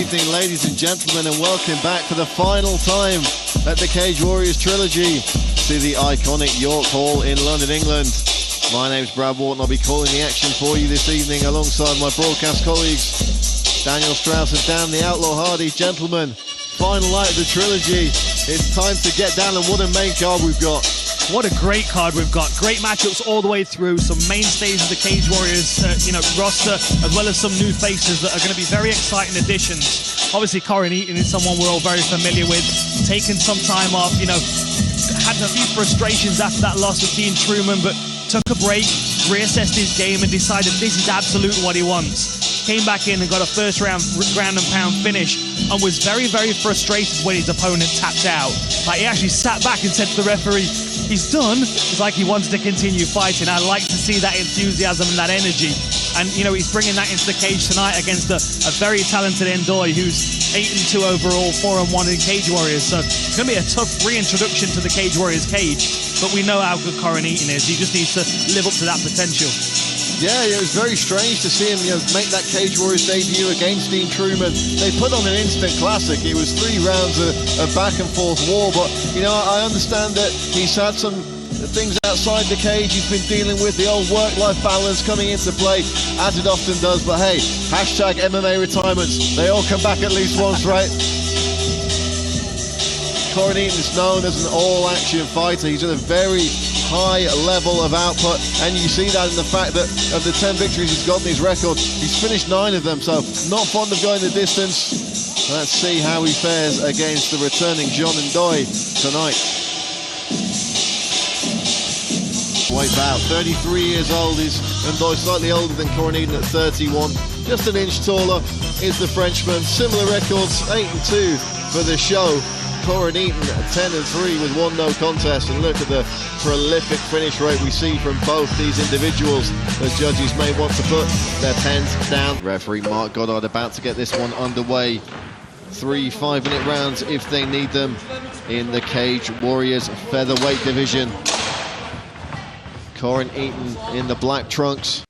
evening, ladies and gentlemen, and welcome back for the final time at the Cage Warriors Trilogy to the iconic York Hall in London, England. My name's Brad Wharton. I'll be calling the action for you this evening alongside my broadcast colleagues Daniel Strauss and Dan the Outlaw Hardy. Gentlemen, final night of the Trilogy. It's time to get down, and what a main card we've got. What a great card we've got. Great matchups all the way through. Some mainstays of the Cage Warriors roster, as well as some new faces that are going to be very exciting additions. Obviously, Corrin Eaton is someone we're all very familiar with. Taken some time off, had a few frustrations after that loss with Dean Truman, but took a break, reassessed his game, and decided this is absolutely what he wants. Came back in and got a first round ground and pound finish, and was very, very frustrated when his opponent tapped out. Like, he actually sat back and said to the referee, he's done. It's like he wanted to continue fighting. I like to see that enthusiasm and that energy. And, he's bringing that into the cage tonight against a very talented Ndoye, who's 8-2 overall, 4-1 in Cage Warriors. So it's going to be a tough reintroduction to the Cage Warriors cage. But we know how good Corrin Eaton is. He just needs to live up to that potential. Yeah, it was very strange to see him make that Cage Warriors debut against Dean Truman. They put on an instant classic. It was 3 rounds of back and forth war, but I understand that he's had some things outside the cage he's been dealing with, the old work-life balance coming into play, as it often does. But hey, hashtag MMA retirements, they all come back at least once, right? Corrin Eaton is known as an all-action fighter. He's at a very high level of output, and you see that in the fact that of the 10 victories he's got in his record, he's finished 9 of them, so not fond of going the distance. Let's see how he fares against the returning John Ndoye tonight. Weight bout, 33 years old is Ndoye, slightly older than Corrin Eaton at 31, just an inch taller is the Frenchman. Similar records, 8-2 for the show. Corrin Eaton 10-3 with 1 no contest, and look at the prolific finish rate we see from both these individuals. The judges may want to put their pens down. Referee Mark Goddard about to get this one underway. 3 5-minute rounds if they need them in the Cage Warriors featherweight division. Corrin Eaton in the black trunks.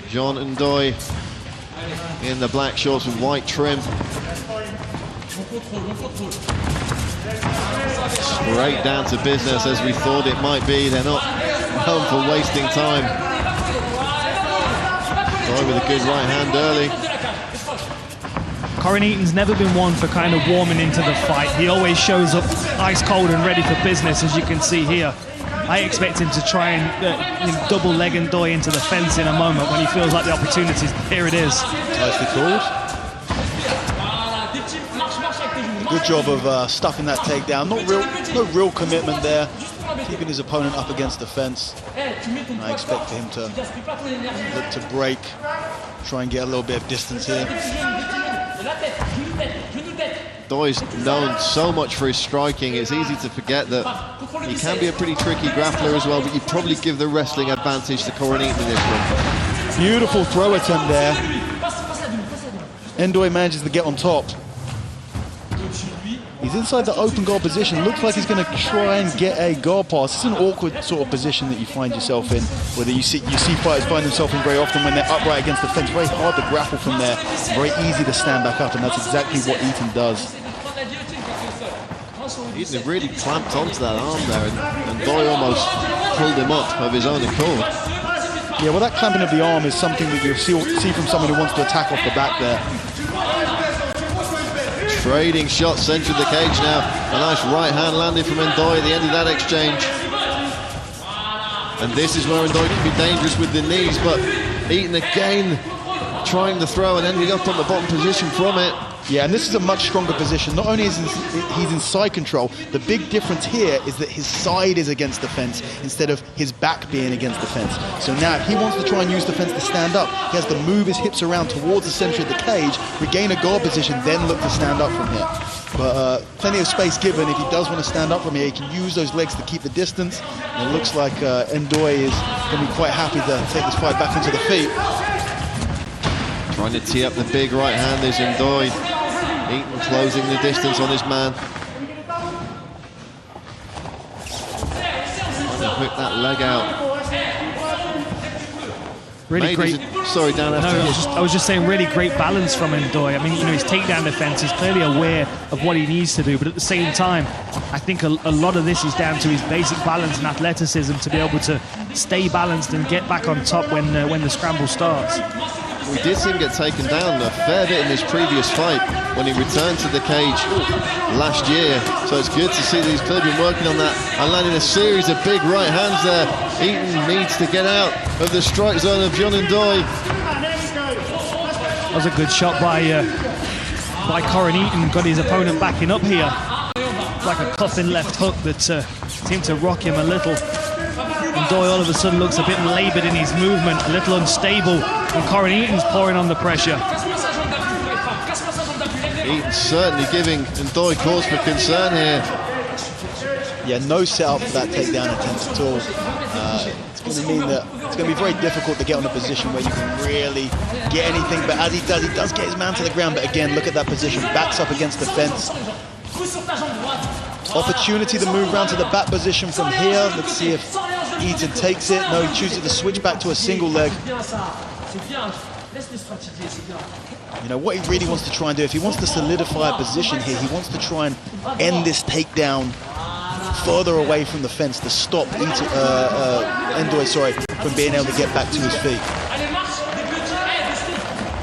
John Ndoye in the black shorts with white trim. Straight down to business, as we thought it might be. They're not known for wasting time. Ndoye with a good right hand early. Corrin Eaton's never been one for kind of warming into the fight. He always shows up ice cold and ready for business, as you can see here. I expect him to try and double leg Ndoye into the fence in a moment when he feels like the opportunities. Here it is. Nicely called. Good job of stuffing that takedown. No real commitment there. Keeping his opponent up against the fence. And I expect for him to look to break, try and get a little bit of distance here. Ndoye's known so much for his striking. It's easy to forget that he can be a pretty tricky grappler as well, but you'd probably give the wrestling advantage to Corrin Eaton in this one. Beautiful throw attempt there. Ndoye manages to get on top. He's inside the open guard position. Looks like he's going to try and get a guard pass. It's an awkward sort of position that you find yourself in, whether you see fighters find themselves in very often when they're upright against the fence. Very hard to grapple from there. Very easy to stand back up, and that's exactly what Eaton does. Eaton really clamped onto that arm there, and Ndoye almost pulled him up of his own accord. Yeah, well, that clamping of the arm is something that you see from someone who wants to attack off the back there. Trading shots centre of the cage now. A nice right hand landed from Ndoye at the end of that exchange. And this is where Ndoye can be dangerous with the knees, but Eaton again trying the throw and ending up on the bottom position from it. Yeah, and this is a much stronger position. Not only is he's in side control, the big difference here is that his side is against the fence instead of his back being against the fence. So now if he wants to try and use the fence to stand up, he has to move his hips around towards the center of the cage, regain a guard position, then look to stand up from here. But plenty of space given. If he does want to stand up from here, he can use those legs to keep the distance. And it looks like Ndoye is going to be quite happy to take this fight back into the feet. Trying to tee up the big right hand is Ndoye. Eaton closing the distance on his man. Trying to hook that leg out. Really great. Sorry, Dan. I was just saying, really great balance from Ndoye. I mean, his takedown defense, he's clearly aware of what he needs to do, but at the same time, I think a lot of this is down to his basic balance and athleticism to be able to stay balanced and get back on top when the scramble starts. We did see him get taken down a fair bit in his previous fight when he returned to the cage last year. So it's good to see that he's clearly been working on that and landing a series of big right hands there. Eaton needs to get out of the strike zone of John Ndoye. That was a good shot by Corrin. Eaton got his opponent backing up here. Like a coffin left hook that seemed to rock him a little. Ndoye all of a sudden looks a bit laboured in his movement, a little unstable, and Corrin Eaton's pouring on the pressure. Eaton certainly giving Ndoye cause for concern here. Yeah, no setup for that takedown attempt at all. It's going to mean that it's going to be very difficult to get on a position where you can really get anything, but as he does get his man to the ground. But again, look at that position, backs up against the fence. Opportunity to move around to the back position from here. Let's see if Eaton takes it. No, he chooses to switch back to a single leg. You know, what he really wants to try and do, if he wants to solidify a position here, he wants to try and end this takedown further away from the fence to stop Ndoye, from being able to get back to his feet.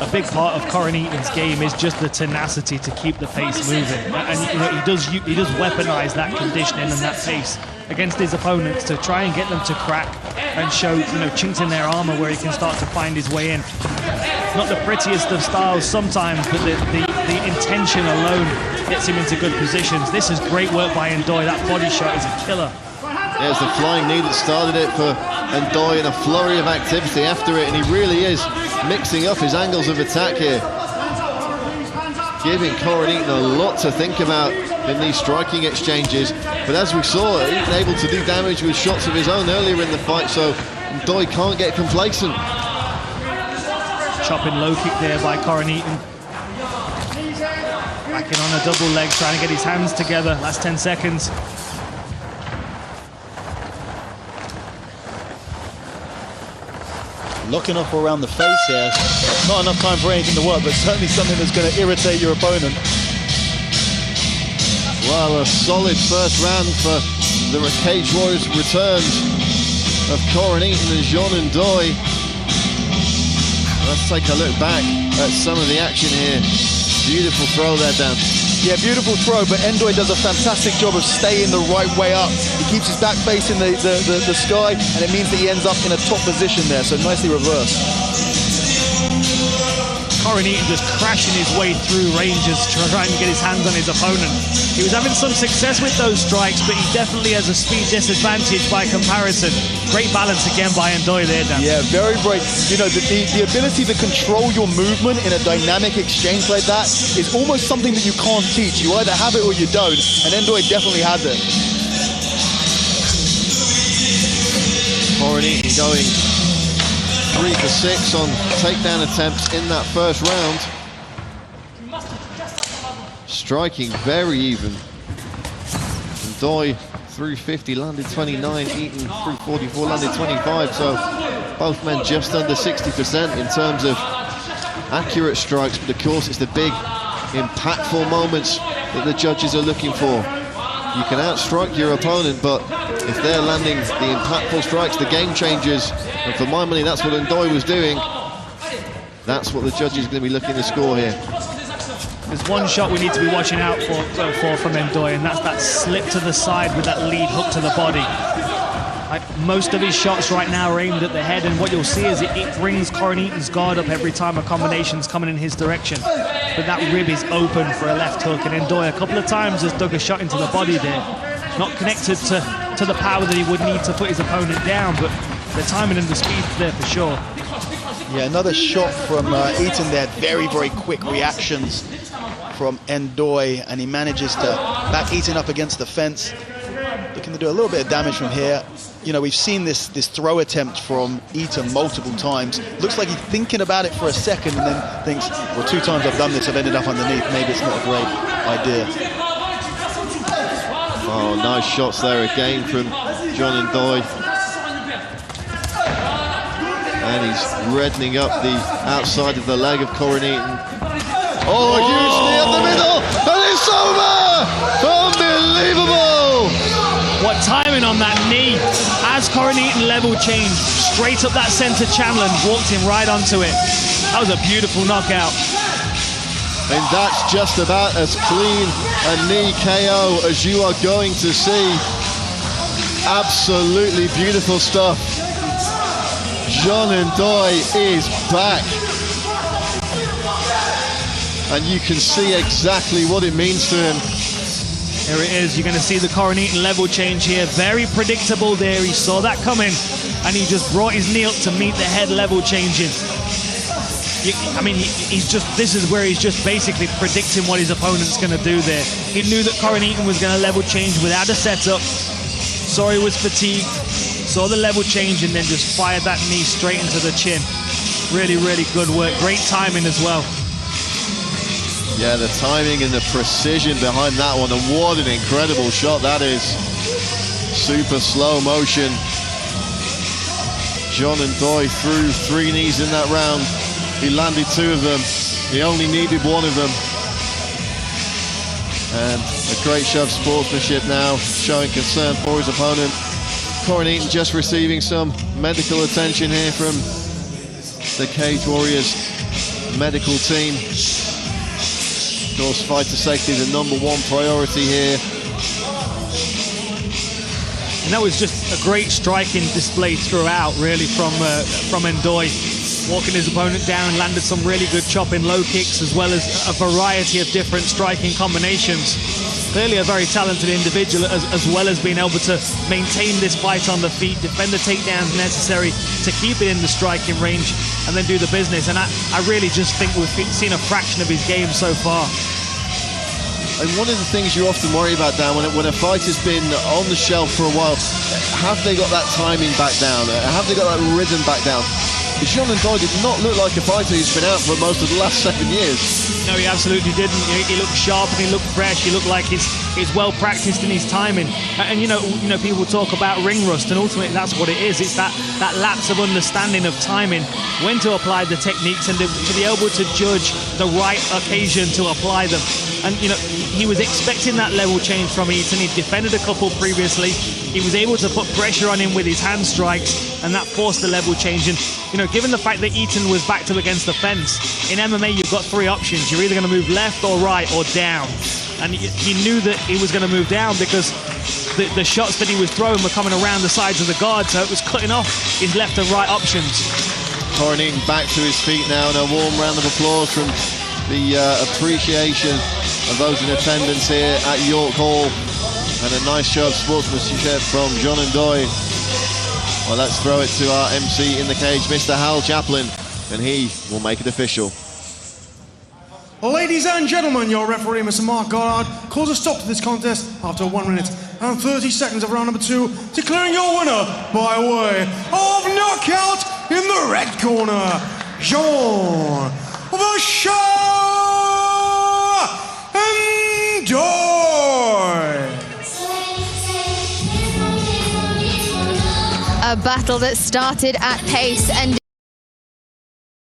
A big part of Corrin Eaton's game is just the tenacity to keep the pace moving, and you know, he does weaponize that conditioning and that pace against his opponents to try and get them to crack and show, you know, chinks in their armor where he can start to find his way in. Not the prettiest of styles sometimes, but the intention alone gets him into good positions. This is great work by Ndoye. That body shot is a killer. There's the flying knee that started it for Ndoye, and a flurry of activity after it, and he really is mixing up his angles of attack here. Giving Corrin Eaton a lot to think about in these striking exchanges. But as we saw, Eaton able to do damage with shots of his own earlier in the fight, so Ndoye can't get complacent. Chopping low kick there by Corrin Eaton. Backing on a double leg, trying to get his hands together. Last 10 seconds. Locking up around the face here. Not enough time for anything to work, but certainly something that's going to irritate your opponent. Well, a solid first round for the Cage Warriors returns of Corrin Eaton and John Ndoye. Let's take a look back at some of the action here. Beautiful throw there, Dan. Yeah, beautiful throw, but Ndoye does a fantastic job of staying the right way up. He keeps his back facing the sky, and it means that he ends up in a top position there, so nicely reversed. Corrin Eaton just crashing his way through ranges, trying to get his hands on his opponent. He was having some success with those strikes, but he definitely has a speed disadvantage by comparison. Great balance again by Ndoye there, Dan. Yeah, very, very, you know, the ability to control your movement in a dynamic exchange like that is almost something that you can't teach. You either have it or you don't, and Ndoye definitely has it. Corrin Eaton going 3 for 6 on takedown attempts in that first round. Striking very even. Ndoye through 50 landed 29, Eaton through 44 landed 25, so both men just under 60% in terms of accurate strikes, but of course it's the big impactful moments that the judges are looking for. You can outstrike your opponent, but if they're landing the impactful strikes, the game changers, and for my money that's what Ndoye was doing, that's what the judges are going to be looking to score here. There's one shot we need to be watching out for from Ndoye, and that's that slip to the side with that lead hook to the body. Most of his shots right now are aimed at the head, and what you'll see is it brings Corrin Eaton's guard up every time a combination's coming in his direction. But that rib is open for a left hook, and Ndoye a couple of times has dug a shot into the body there. Not connected to the power that he would need to put his opponent down, but the timing and the speed there for sure. Yeah, another shot from Eaton there. Very, very quick reactions from Ndoye, and he manages to back Eaton up against the fence. Looking to do a little bit of damage from here. You know, we've seen this throw attempt from Eaton multiple times. Looks like he's thinking about it for a second and then thinks, well, 2 times I've done this, I've ended up underneath. Maybe it's not a great idea. Oh, nice shots there again from John Ndoye. And he's reddening up the outside of the leg of Corrin Eaton. Oh, a huge knee up the middle, and it's over! Unbelievable! What timing on that knee. As Corrin Eaton level changed, straight up that center channel and walked him right onto it. That was a beautiful knockout. And that's just about as clean a knee KO as you are going to see. Absolutely beautiful stuff. John Ndoye is back. And you can see exactly what it means to him. Here it is. You're going to see the Corrin Eaton level change here. Very predictable there. He saw that coming, and he just brought his knee up to meet the head level changing. I mean, this is where he's just basically predicting what his opponent's going to do there. He knew that Corrin Eaton was going to level change without a setup. Saw he was fatigued, saw the level change, and then just fired that knee straight into the chin. Really, really good work. Great timing as well. Yeah, the timing and the precision behind that one, and what an incredible shot that is. Super slow motion. John Ndoye threw 3 knees in that round. He landed 2 of them. He only needed 1 of them. And a great show of sportsmanship now, showing concern for his opponent. Corrin Eaton just receiving some medical attention here from the Cage Warriors medical team. Of course, fighter safety is the #1 priority here. And that was just a great striking display throughout, really, from Ndoye. Walking his opponent down, landed some really good chopping low kicks, as well as a variety of different striking combinations. Clearly a very talented individual, as well as being able to maintain this fight on the feet, defend the takedowns necessary to keep it in the striking range, and then do the business. And I really just think we've seen a fraction of his game so far. And one of the things you often worry about, Dan, when a fighter's been on the shelf for a while, have they got that timing back down? Have they got that rhythm back down? John Ndoye did not look like a fighter who's been out for most of the last 7 years. No, he absolutely didn't. He looked sharp and he looked fresh. He looked like he's well practiced in his timing. And you know, people talk about ring rust, and ultimately that's what it is. It's that lapse of understanding of timing, when to apply the techniques, and to be able to judge the right occasion to apply them. And you know, he was expecting that level change from Eaton. He'd defended a couple previously. He was able to put pressure on him with his hand strikes, and that forced the level change. And you know, given the fact that Eaton was backed up against the fence, in MMA you've got 3 options. You're either going to move left or right or down. And he knew that he was going to move down because the shots that he was throwing were coming around the sides of the guard, so it was cutting off his left and right options. Corrin Eaton back to his feet now, and a warm round of applause from the appreciation of those in attendance here at York Hall, and a nice show of sportsmanship from John Ndoye. Well, let's throw it to our MC in the cage, Mr. Hal Chaplin, and he will make it official. Ladies and gentlemen, your referee, Mr. Mark Goddard, calls a stop to this contest after 1 minute and 30 seconds of round number 2, declaring your winner by way of knockout in the red corner, John the Shark Ndoye. A battle that started at pace and